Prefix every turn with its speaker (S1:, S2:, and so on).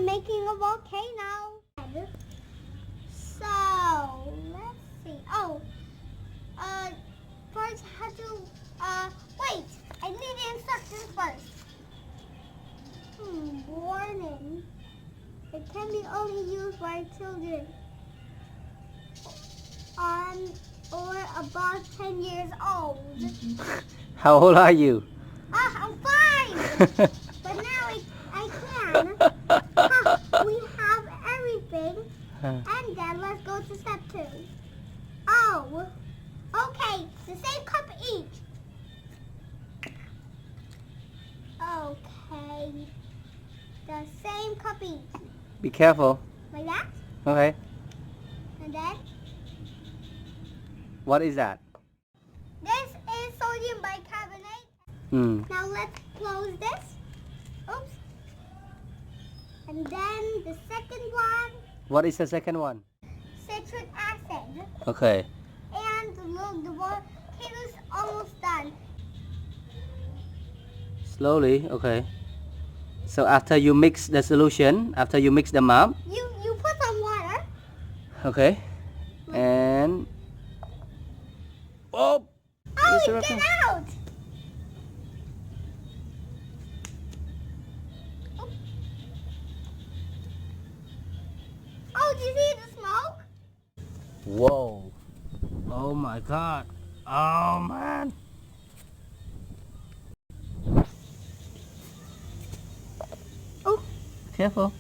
S1: I'm making a volcano. So, let's see. Oh, first I have to, wait. I need the instructions first. Warning. It can be only used by children on or above 10 years old.
S2: How old are you?
S1: I'm 5! But now I can. We have everything. And then let's go to step 2. Oh, okay, the same cup each. Okay, the same cup each.
S2: Be careful.
S1: Like that?
S2: Okay.
S1: And then?
S2: What is that?
S1: This is sodium bicarbonate. Now let's close this. Oops. And then the second one.
S2: What is the second one?
S1: Citric acid.
S2: Okay.
S1: And look, the volcano's almost done.
S2: Slowly, okay. So after you mix the solution, after you mix them up.
S1: You put some water.
S2: Okay. And oh!
S1: Oh, get out! Oh, do you see the smoke?
S2: Whoa! Oh my God! Oh man! Oh, careful!